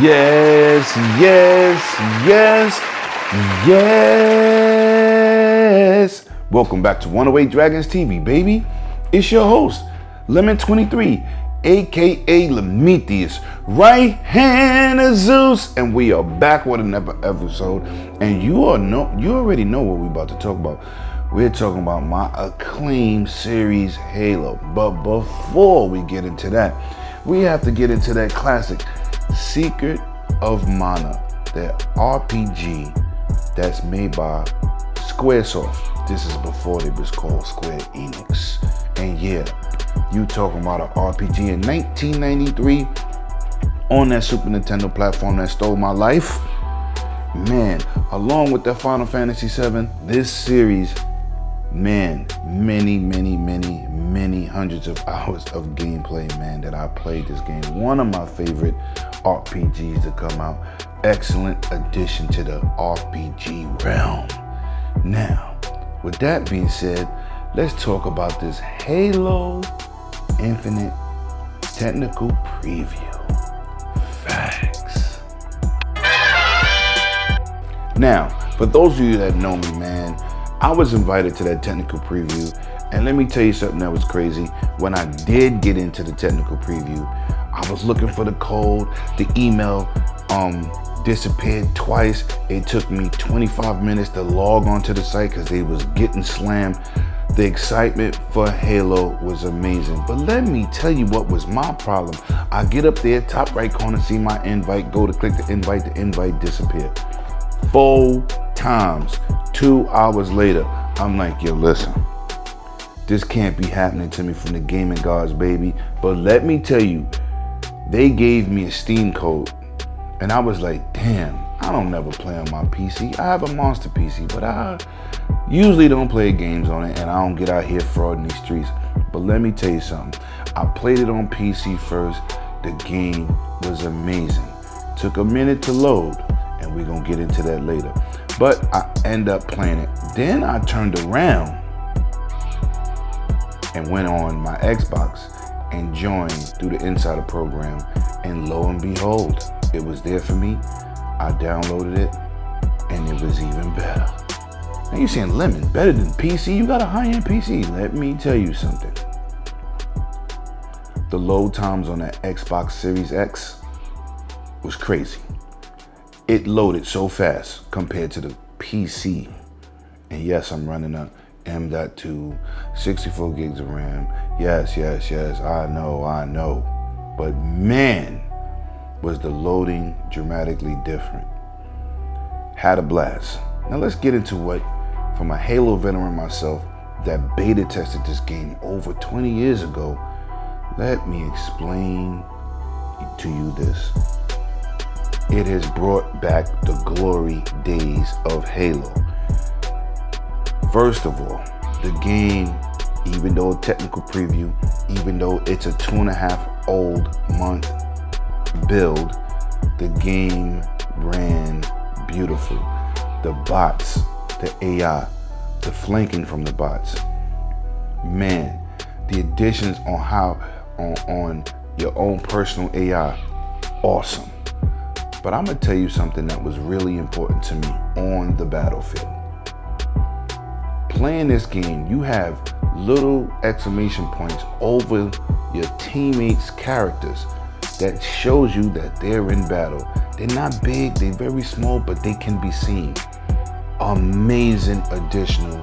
Yes, yes, yes, yes. Welcome back to Runaway Dragons TV, baby. It's your host, Lemon23, aka Lemetheus, right hand of Zeus, and we are back with another episode. And you already know what we're about to talk about. We're talking about my acclaimed series, Halo. But before we get into that, we have to get into that classic Secret of Mana, that RPG that's made by Squaresoft. This is before they was called Square Enix. And yeah, you talking about an RPG in 1993 on that Super Nintendo platform that stole my life. Man, along with that Final Fantasy VII, this series, man, many hundreds of hours of gameplay, man, that I played this game. One of my favorite RPGs to come out. Excellent addition to the RPG realm. Now, with that being said, let's talk about this Halo Infinite technical preview. Facts. Now, for those of you that know me, man, I was invited to that technical preview, and let me tell you something that was crazy. When I did get into the technical preview, I was looking for the code. The email disappeared twice. It took me 25 minutes to log onto the site because they was getting slammed. The excitement for Halo was amazing. But let me tell you what was my problem. I get up there, top right corner, see my invite, go to click the invite disappeared. 4 times. 2 hours later, I'm like, yo, listen, this can't be happening to me from the gaming gods, baby. But let me tell you, they gave me a Steam code, and I was like, damn, I don't never play on my PC. I have a monster PC, but I usually don't play games on it, and I don't get out here frauding these streets. But let me tell you something. I played it on PC first. The game was amazing. Took a minute to load, and we're gonna get into that later. But I end up playing it. Then I turned around and went on my Xbox and joined through the Insider program, and lo and behold, it was there for me. I downloaded it, and it was even better. Now you're saying, Lemon, better than PC? You got a high-end PC. Let me tell you something. The load times on that Xbox Series X was crazy. It loaded so fast compared to the PC. And yes, I'm running a M.2, 64 gigs of RAM. Yes, I know. But man, was the loading dramatically different. Had a blast. Now let's get into what, from a Halo veteran myself that beta tested this game over 20 years ago, let me explain to you this. It has brought back the glory days of Halo. First of all, the game, even though a technical preview, even though it's a 2.5 old month build, the game ran beautiful. The bots, the AI, the flanking from the bots. Man, the additions on your own personal AI, awesome. But I'm gonna tell you something that was really important to me on the battlefield. Playing this game, you have little exclamation points over your teammates' characters that shows you that they're in battle. They're not big, they're very small, but they can be seen. Amazing additional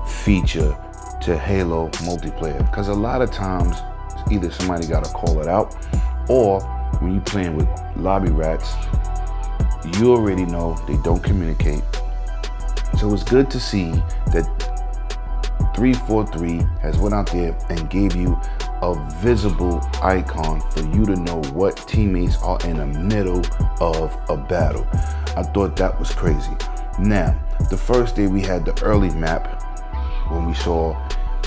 feature to Halo multiplayer. Because a lot of times, either somebody gotta call it out, or when you're playing with lobby rats, you already know they don't communicate. So it's good to see that 343 has went out there and gave you a visible icon for you to know what teammates are in the middle of a battle. I thought that was crazy. Now, the first day we had the early map when we saw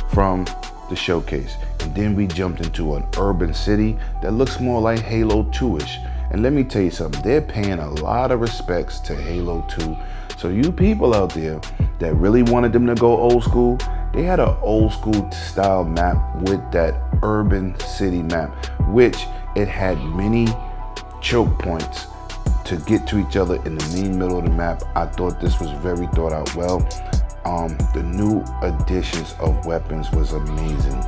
from the showcase, and then we jumped into an urban city that looks more like Halo 2-ish. And let me tell you something, they're paying a lot of respects to Halo 2. So you people out there that really wanted them to go old school, they had an old school style map with that urban city map, which it had many choke points to get to each other in the main middle of the map. I thought this was very thought out well. The new additions of weapons was amazing.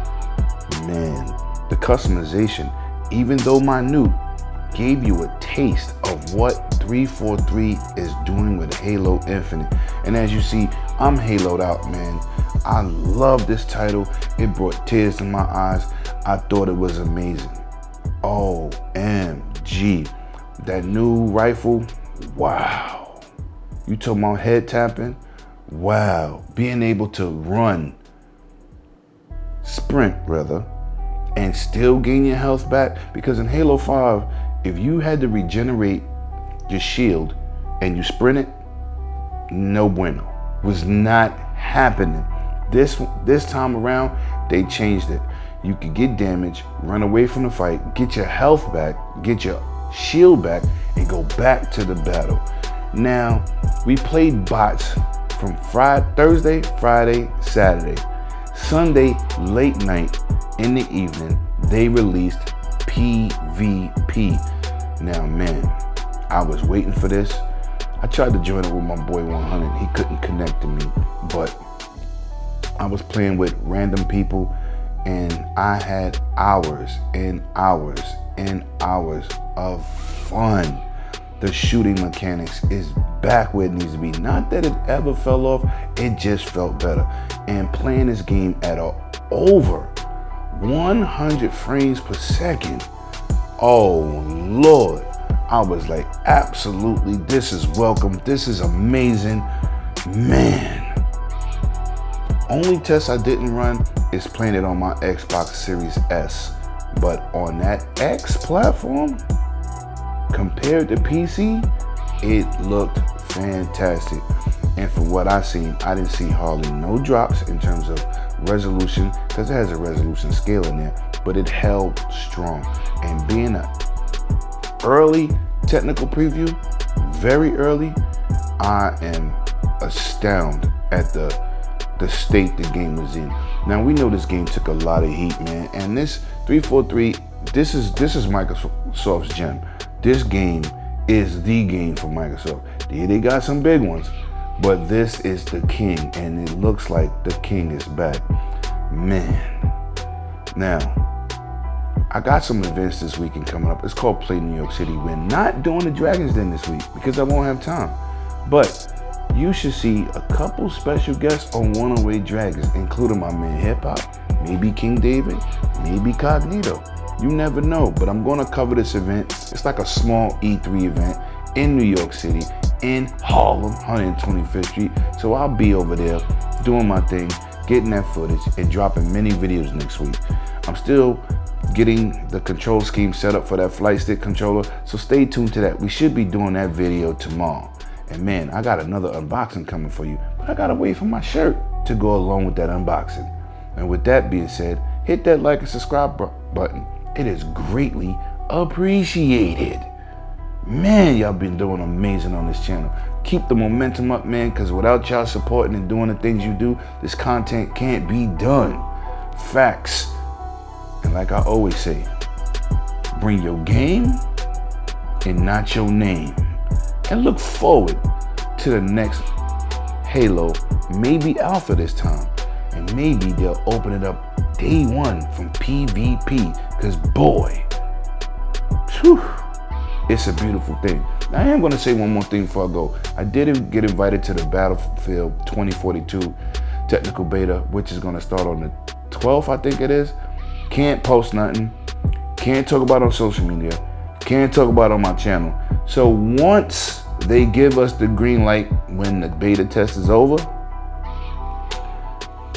Man, the customization, even though minute, gave you a taste of what 343 is doing with Halo Infinite. And as you see, I'm haloed out, man. I love this title. It brought tears to my eyes. I thought it was amazing. OMG. That new rifle, wow. You talking about head tapping? Wow. Being able to sprint rather, and still gain your health back. Because in Halo 5, if you had to regenerate your shield and you sprinted, no bueno. Was not happening. This time around, they changed it. You could get damage, run away from the fight, get your health back, get your shield back, and go back to the battle. Now, we played bots from Thursday, Friday, Saturday. Sunday, late night, in the evening, they released PvP. Now, man, I was waiting for this. I tried to join it with my boy 100. He couldn't connect to me, but I was playing with random people, and I had hours and hours and hours of fun. The shooting mechanics is back where it needs to be. Not that it ever fell off, it just felt better. And playing this game at over 100 frames per second, oh Lord, I was like, absolutely, this is welcome, this is amazing, man. Only test I didn't run is playing it on my Xbox Series S, but on that X platform, compared to PC, it looked fantastic. And for what I seen, I didn't see hardly no drops in terms of resolution, because it has a resolution scale in there, but it held strong. And being an early technical preview, very early, I am astounded at the state the game was in. Now we know this game took a lot of heat, man, and this 343, this is Microsoft's gem. This game is the game for Microsoft. Yeah, they got some big ones, but this is the king, and it looks like the king is back, man. Now, I got some events this weekend coming up. It's called Play New York City. We're not doing the Dragon's Den this week because I won't have time, but you should see a couple special guests on 108 Dragons, including my man Hip Hop, maybe King David, maybe Cognito. You never know, but I'm going to cover this event. It's like a small E3 event in New York City, in Harlem, 125th Street. So I'll be over there doing my thing, getting that footage, and dropping many videos next week. I'm still getting the control scheme set up for that flight stick controller, so stay tuned to that. We should be doing that video tomorrow. And man, I got another unboxing coming for you, but I gotta wait for my shirt to go along with that unboxing. And with that being said, hit that like and subscribe button. It is greatly appreciated. Man, y'all been doing amazing on this channel. Keep the momentum up, man, because without y'all supporting and doing the things you do, this content can't be done. Facts. And like I always say, bring your game and not your name. And look forward to the next Halo, maybe Alpha this time. And maybe they'll open it up day one from PvP. Because boy, whew, it's a beautiful thing. Now, I am going to say one more thing before I go. I did get invited to the Battlefield 2042 technical beta, which is going to start on the 12th, I think it is. Can't post nothing. Can't talk about it on social media. Can't talk about it on my channel. So once they give us the green light when the beta test is over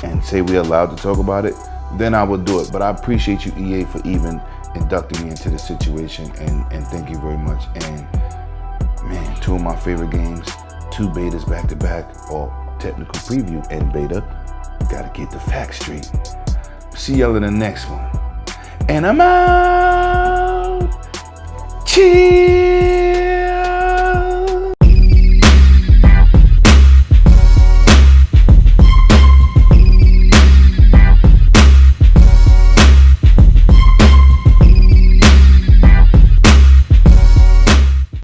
and say we're allowed to talk about it, then I will do it. But I appreciate you, EA, for even inducting me into the situation, and thank you very much. And man, two of my favorite games, two betas back to back, or technical preview and beta. Gotta get the facts straight. See y'all in the next one. And I'm out. Cheers.